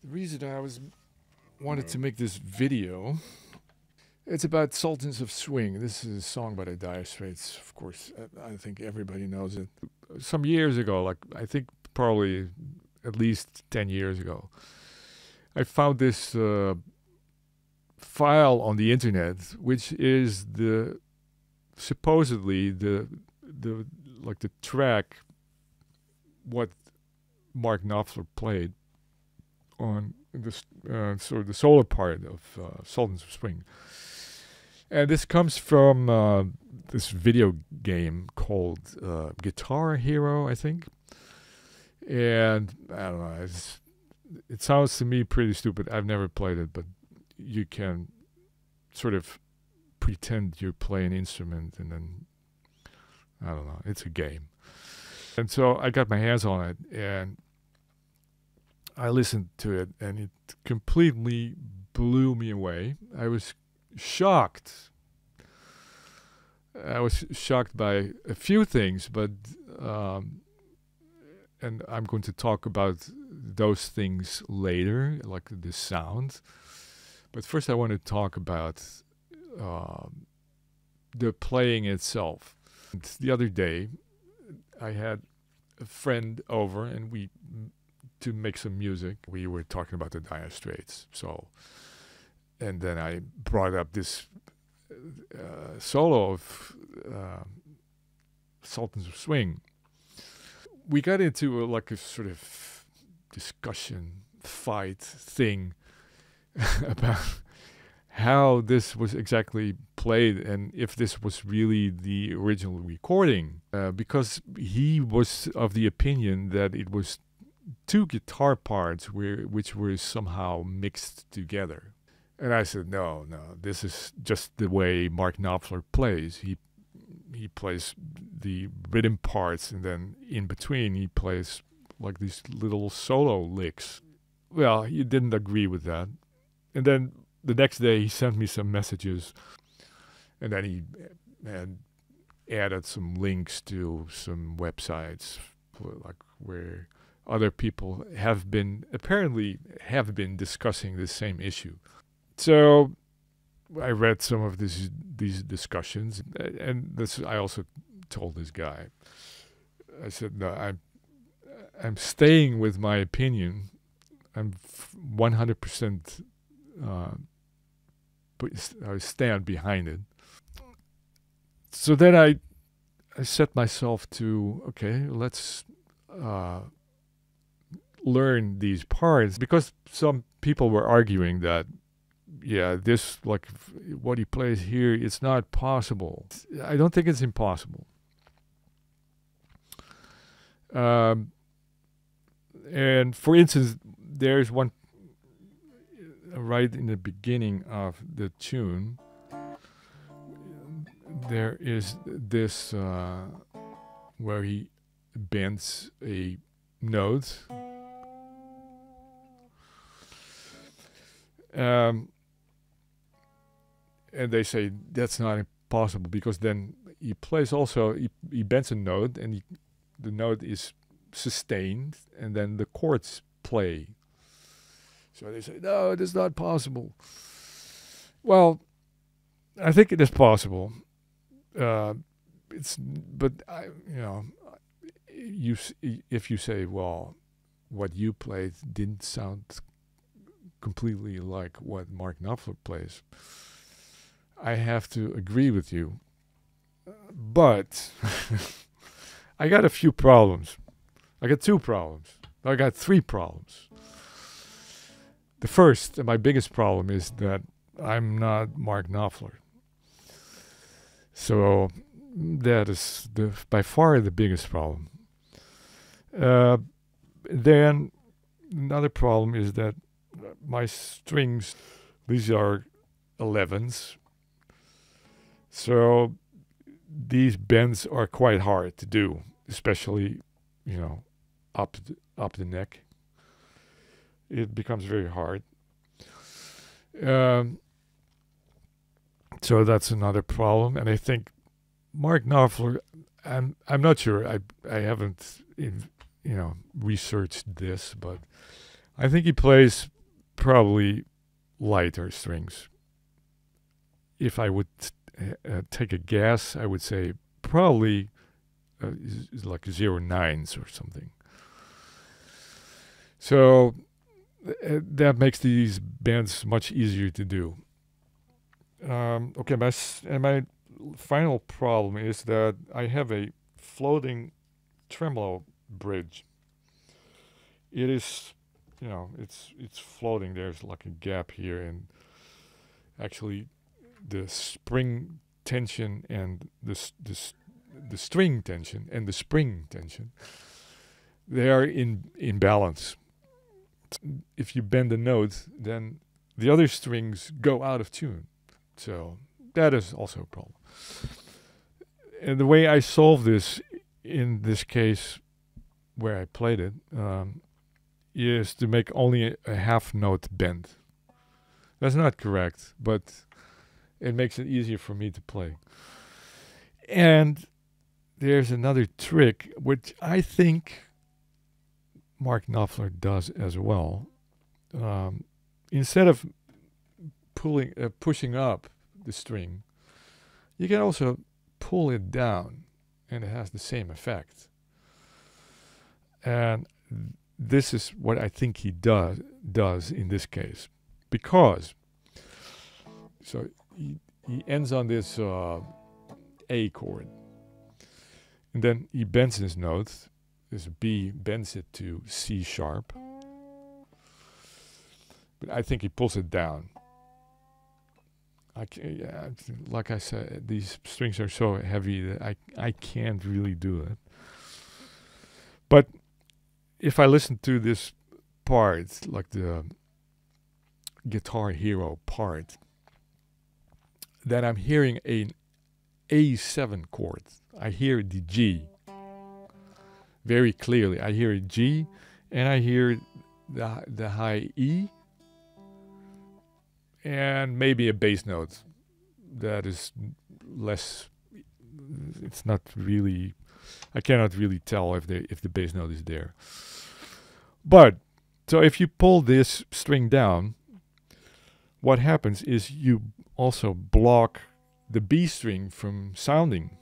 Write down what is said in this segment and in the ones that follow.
The reason wanted to make this video, it's about Sultans of Swing. This is a song by the Dire Straits. Of course, I think everybody knows it. Some years ago, like I think probably at least 10 years ago, I found this file on the internet, which is supposedly the track what Mark Knopfler played on this sort of the solo part of Sultans of Swing. And this comes from this video game called Guitar Hero, I think. And I don't know, it sounds to me pretty stupid. I've never played it, but you can sort of pretend you play an instrument and then, I don't know, it's a game. And so I got my hands on it and I listened to it and it completely blew me away. I was shocked. I was shocked by a few things, but and I'm going to talk about those things later, like the sound. But first I want to talk about the playing itself. And the other day, I had a friend over and to make some music. We were talking about the Dire Straits. And then I brought up this solo of Sultans of Swing. We got into a sort of discussion, fight thing about how this was exactly played and if this was really the original recording. Because he was of the opinion that it was two guitar parts which were somehow mixed together. And I said, no, this is just the way Mark Knopfler plays. He plays the rhythm parts, and then in between he plays like these little solo licks. Well, he didn't agree with that. And then the next day he sent me some messages, and then he had added some links to some websites like where other people apparently have been discussing the same issue. So I read some of these discussions, and I also told this guy. I said, no, I'm staying with my opinion. I'm 100%. I stand behind it. So then I set myself to, okay, let's learn these parts, because some people were arguing that, yeah, this, like what he plays here, it's not possible. I don't think it's impossible. And for instance, there's one right in the beginning of the tune. There is this where he bends a note. And they say that's not impossible, because then he plays also, he bends a note and the note is sustained and then the chords play. So they say, no, it is not possible. Well, I think it is possible. If you say, well, what you played didn't sound completely like what Mark Knopfler plays, I have to agree with you. But I got a few problems. I got two problems. I got three problems. The first and my biggest problem is that I'm not Mark Knopfler. So that is by far the biggest problem. Then another problem is that my strings, these are 11s. So these bends are quite hard to do, especially, up the neck. It becomes very hard. So that's another problem. And I think Mark Knopfler, I'm not sure. I haven't researched this, but I think he plays probably lighter strings. If I would take a guess, I would say probably like 09s or something. So that makes these bends much easier to do. Okay, my final problem is that I have a floating tremolo bridge. It is, it's floating. There's like a gap here, and actually, the spring tension and the string tension and the spring tension, they are in balance. If you bend the note, then the other strings go out of tune. So that is also a problem. And the way I solve this in this case where I played it is to make only a half note bend. That's not correct, but it makes it easier for me to play. And there's another trick which I think Mark Knopfler does as well. Instead of pushing up the string, you can also pull it down, and it has the same effect. And this is what I think he does in this case, because so he ends on this A chord, and then he bends his note. This B bends it to C sharp, but I think he pulls it down. Like I said, these strings are so heavy that I can't really do it. But if I listen to this part, like the Guitar Hero part, then I'm hearing an A7 chord. I hear the G very clearly. I hear a G, and I hear the high E, and maybe a bass note that is less. It's not really. I cannot really tell if the bass note is there. But so if you pull this string down, what happens is you also block the B string from sounding.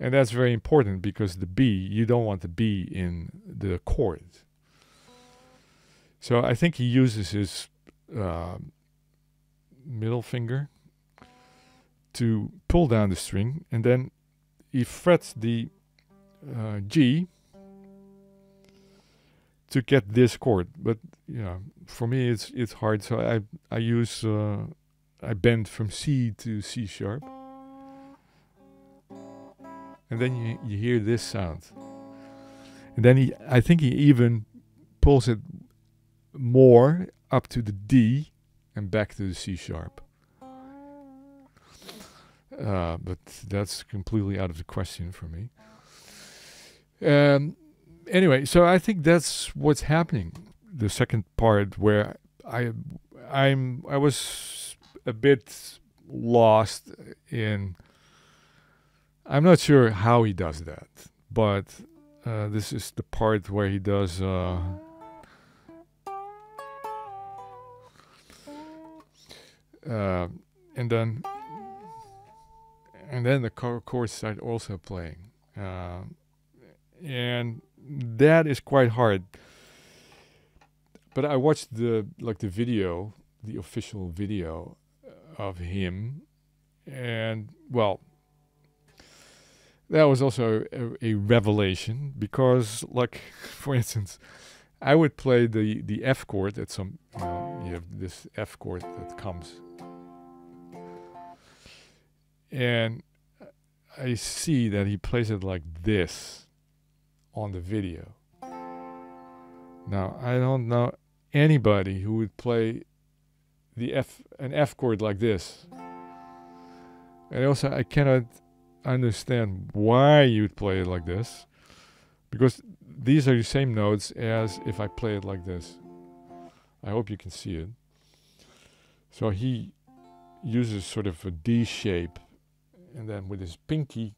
And that's very important, because the B, you don't want the B in the chord. So I think he uses his middle finger to pull down the string, and then he frets the G to get this chord. But for me it's hard, so I use I bend from C to C sharp, and then you hear this sound. And then I think he even pulls it more up to the D and back to the C sharp. But that's completely out of the question for me. Anyway, so I think that's what's happening. The second part, where I was a bit lost in. I'm not sure how he does that, but this is the part where he does. And then the chords start also playing, and that is quite hard. But I watched the video, the official video of him, and well, that was also a revelation, because, like, for instance, I would play the F chord at some, you have this F chord that comes, and I see that he plays it like this on the video. Now, I don't know anybody who would play an F chord like this. And also, I cannot understand why you would play it like this, because these are the same notes as if I play it like this. I hope you can see it. So he uses sort of a D shape, and then with his pinky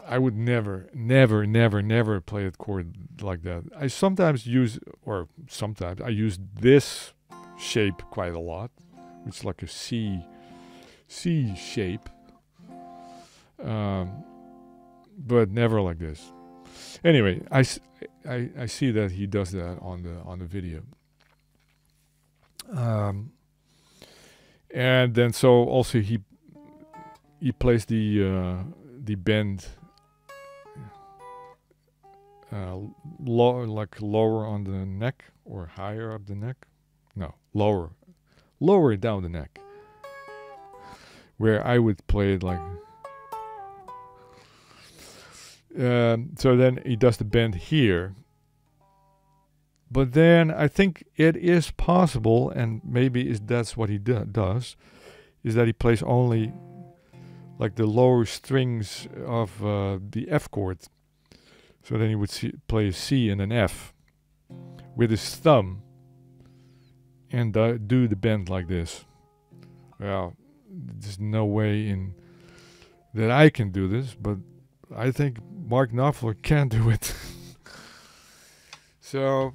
I would never play a chord like that. I sometimes use, or sometimes I use this shape quite a lot, which is like a C shape, but never like this. Anyway, I see that he does that on the video, and then so also he plays the bend lower on the neck or higher up the neck. No, lower down the neck. Where I would play it like. So then he does the bend here. But then I think it is possible, and maybe that's what he does, is that he plays only like the lower strings of the F chord. So then he would play a C and an F with his thumb and do the bend like this. Well, there's no way in that I can do this, but I think Mark Knopfler can do it. So,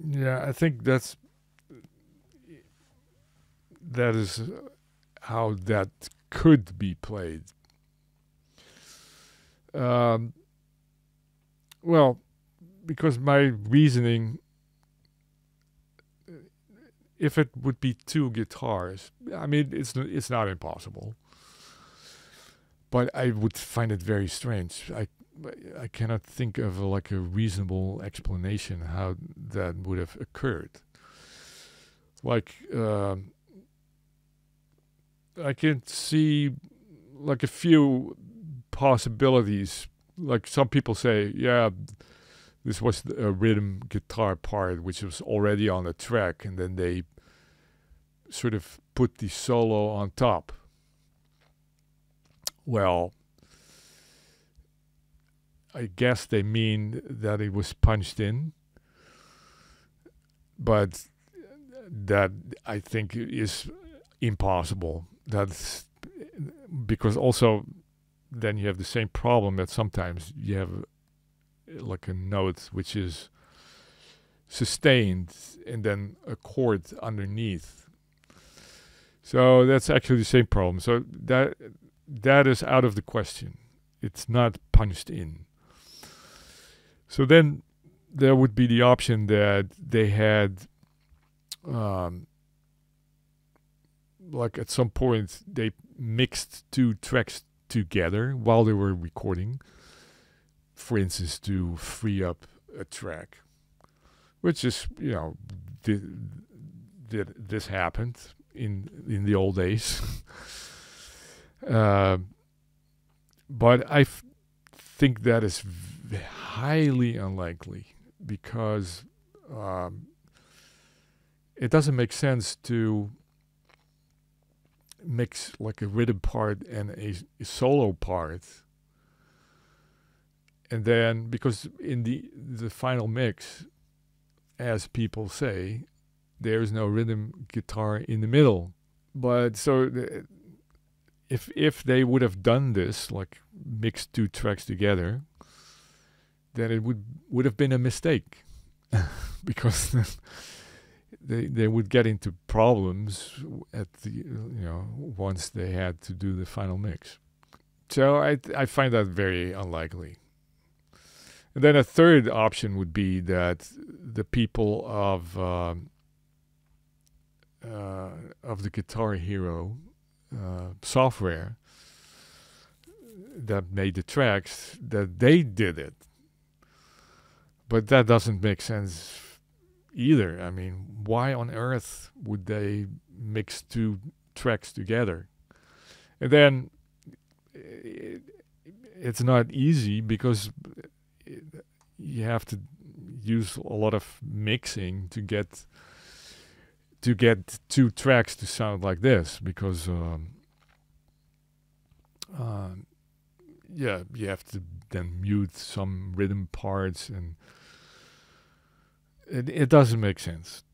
yeah, I think that is how that could be played. Well, because my reasoning, if it would be two guitars, I mean, it's not impossible, but I would find it very strange. I cannot think of like a reasonable explanation how that would have occurred. Like, I can see like a few possibilities. Like some people say, yeah, this was a rhythm guitar part which was already on the track, and then they sort of put the solo on top. Well, I guess they mean that it was punched in, but that I think is impossible. That's because also then you have the same problem that sometimes you have like a note which is sustained and then a chord underneath. So that's actually the same problem. So that is out of the question. It's not punched in. So then there would be the option that they had, like at some point, they mixed two tracks together while they were recording. For instance, to free up a track, which is, you know, this happened in the old days. But I think that is highly unlikely because it doesn't make sense to mix like a rhythm part and a solo part, and then because in the final mix, as people say, there's no rhythm guitar in the middle. But so if they would have done this, like mixed two tracks together, then it would have been a mistake because they would get into problems at the once they had to do the final mix. So I find that very unlikely. And then a third option would be that the people of the Guitar Hero software that made the tracks, that they did it. But that doesn't make sense either. I mean, why on earth would they mix two tracks together? And then it's not easy because you have to use a lot of mixing to get two tracks to sound like this, because you have to then mute some rhythm parts, and it doesn't make sense.